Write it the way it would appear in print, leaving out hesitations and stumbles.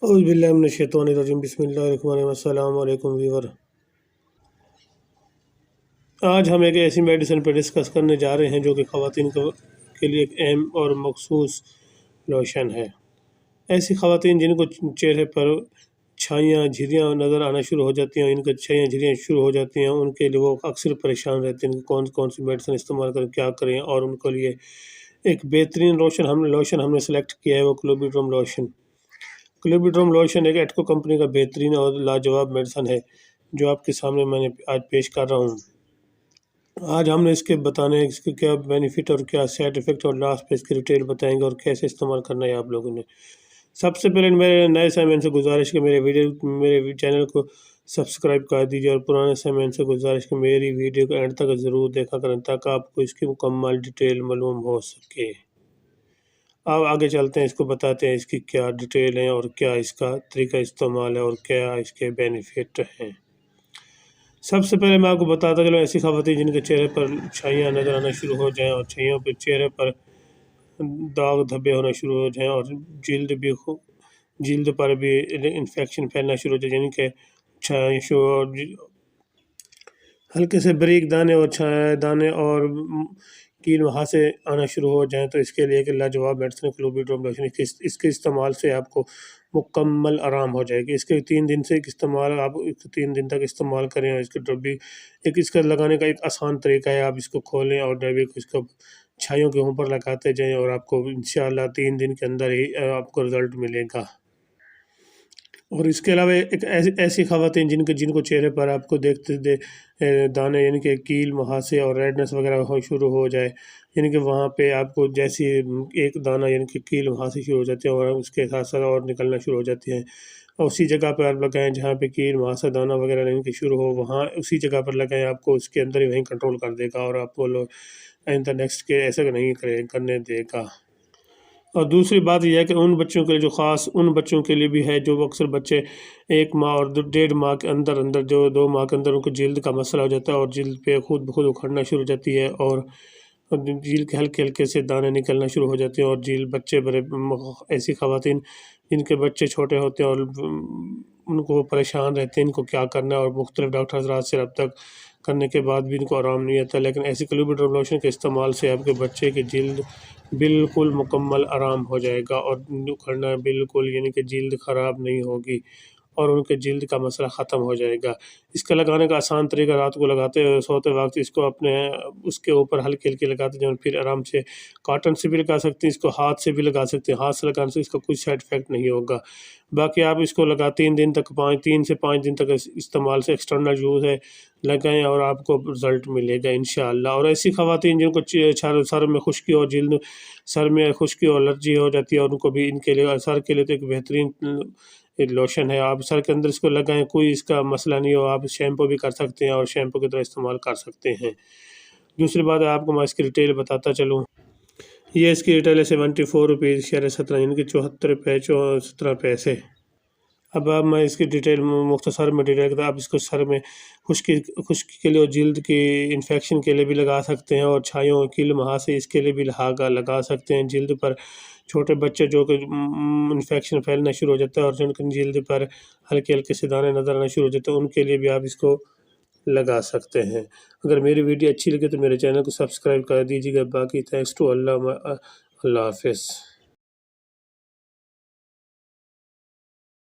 اعوذ باللہ من الشیطان الرجیم بسم اللہ الرحمن الرحیم السلام علیکم ویور۔ آج ہم ایک ایسی میڈیسن پر ڈسکس کرنے جا رہے ہیں جو کہ خواتین کے لیے ایک اہم اور مخصوص لوشن ہے۔ ایسی خواتین جن کو چہرے پر چھائیاں جھریاں نظر آنا شروع ہو جاتی ہیں، ان کو چھائیاں جھریاں شروع ہو جاتی ہیں، ان کے لیے وہ اکثر پریشان رہتے ہیں کہ کون سی میڈیسن استعمال کریں، کیا کریں، اور ان کے لیے ایک بہترین لوشن ہم نے سلیکٹ کیا ہے، وہ کلوبیڈروم لوشن۔ کلوبیڈروم لوشن ایک ایٹکو کمپنی کا بہترین اور لاجواب میڈیسن ہے جو آپ کے سامنے میں نے آج پیش کر رہا ہوں۔ آج ہم نے اس کے بتانے ہیں اس کے کیا بینیفٹ اور کیا سائڈ افیکٹ، اور لاسٹ پہ اس کی ڈیٹیل بتائیں گے اور کیسے استعمال کرنا ہے آپ لوگوں نے۔ سب سے پہلے میرے نئے سامعین سے گزارش کہ میرے چینل کو سبسکرائب کر دیجیے، اور پرانے سامعین سے گزارش کہ میری ویڈیو کو اینڈ تک ضرور دیکھا کریں تاکہ آپ کو اس کی مکمل ڈیٹیل معلوم ہو سکے۔ اب آگے چلتے ہیں، اس کو بتاتے ہیں اس کی کیا ڈیٹیل ہے اور کیا اس کا طریقہ استعمال ہے اور کیا اس کے بینیفٹ ہیں۔ سب سے پہلے میں آپ کو بتاتا چلوں، ایسی خواتین جن کے چہرے پر چھائیاں نظر آنا شروع ہو جائیں اور چھائیوں پہ چہرے پر داغ دھبے ہونا شروع ہو جائیں اور جلد پر بھی انفیکشن پھیلنا شروع ہو جائے، یعنی کہ ہلکے سے باریک دانے اور کیل وہاں سے آنا شروع ہو جائیں، تو اس کے لیے ایک لاجواب میڈیسن کلوبیڈروم لوشن۔ اس کے استعمال سے آپ کو مکمل آرام ہو جائے گی۔ اس کے 3 دن سے آپ 3 دن تک استعمال کریں، اور اس کے ڈبی اس کا لگانے کا ایک آسان طریقہ ہے، آپ اس کو کھولیں اور ڈبی کو اس کو چھائیوں کے اوپر لگاتے جائیں، اور آپ کو انشاءاللہ 3 دن کے اندر ہی آپ کو رزلٹ ملے گا۔ اور اس کے علاوہ ایک ایسی خواتین جن کو چہرے پر آپ کو دیکھتے دانے یعنی کہ کیل مہاسے اور ریڈنس وغیرہ شروع ہو جائے، یعنی کہ وہاں پہ آپ کو جیسی ایک دانہ یعنی کہ کیل مہاسے شروع ہو جاتے ہیں اور اس کے ساتھ ساتھ اور نکلنا شروع ہو جاتی ہیں، اور اسی جگہ پر آپ لگائیں جہاں پہ کیل مہاسا دانہ وغیرہ یعنی کہ شروع ہو، وہاں اسی جگہ پر لگائیں، آپ کو اس کے اندر ہی وہیں کنٹرول کر دے گا اور آپ کو نیکسٹ کے ایسا نہیں کرنے دے گا۔ اور دوسری بات یہ ہے کہ ان بچوں کے لیے جو خاص ان بچوں کے لیے بھی ہے جو اکثر بچے 1 ماہ اور 1.5 ماہ کے اندر جو 2 ماہ کے اندر ان کو جلد کا مسئلہ ہو جاتا ہے اور جلد پہ خود بخود اکھڑنا شروع ہو جاتی ہے، اور جلد کے ہلکے سے دانے نکلنا شروع ہو جاتے ہیں، اور بچے ایسی خواتین جن کے بچے چھوٹے ہوتے ہیں اور ان کو پریشان رہتے ہیں ان کو کیا کرنا ہے، اور مختلف ڈاکٹر حضرات سے رابطہ کرنے کے بعد بھی ان کو آرام نہیں آتا، لیکن ایسی کلوبیڈروم لوشن کے استعمال سے آپ کے بچے کی جلد بالکل مکمل آرام ہو جائے گا، اور اکھڑنا بالکل یعنی کہ جلد خراب نہیں ہوگی، اور ان کے جلد کا مسئلہ ختم ہو جائے گا۔ اس کا لگانے کا آسان طریقہ، رات کو لگاتے سوتے وقت اس کو اس کے اوپر ہلکے لگاتے جائیں، پھر آرام سے کاٹن سے بھی لگا سکتے ہیں، اس کو ہاتھ سے بھی لگا سکتے ہیں، ہاتھ سے لگانے سے اس کا کوئی سائڈ افیکٹ نہیں ہوگا۔ باقی آپ اس کو 3 سے 5 دن تک استعمال سے ایکسٹرنل یوز ہے لگائیں، اور آپ کو رزلٹ ملے گا انشاءاللہ۔ اور ایسی خواتین جن کو سر میں خشکی اور سر میں خشکی اور الرجی ہو جاتی ہے، اور ان کو بھی ان کے لیے سر کے لیے تو ایک بہترین لوشن ہے، آپ سر کے اندر اس کو لگائیں، کوئی اس کا مسئلہ نہیں ہو، آپ شیمپو بھی کر سکتے ہیں اور شیمپو کی طرح استعمال کر سکتے ہیں۔ دوسری بات ہے آپ کو میں اس کی ڈیٹیل بتاتا چلوں، یہ اس کی ڈیٹیل ہے 74 روپیز 17 یعنی کہ 74 پیسے۔ اب میں اس کی ڈیٹیل مختصر میں ڈیٹیل کرتا ہوں۔ آپ اس کو سر میں خشکی کے لیے اور جلد کی انفیکشن کے لیے بھی لگا سکتے ہیں، اور چھائیوں کیل مہاسے اس کے لیے بھی لگا سکتے ہیں۔ جلد پر چھوٹے بچے جو کہ انفیکشن پھیلنا شروع ہو جاتا ہے اور جن کی جلد پر ہلکے سے دانے نظر آنا شروع ہو جاتے ہیں، ان کے لیے بھی آپ اس کو لگا سکتے ہیں۔ اگر میری ویڈیو اچھی لگے تو میرے چینل کو سبسکرائب کر دیجیے گا۔ باقی تھینکس ٹو اللہ حافظ۔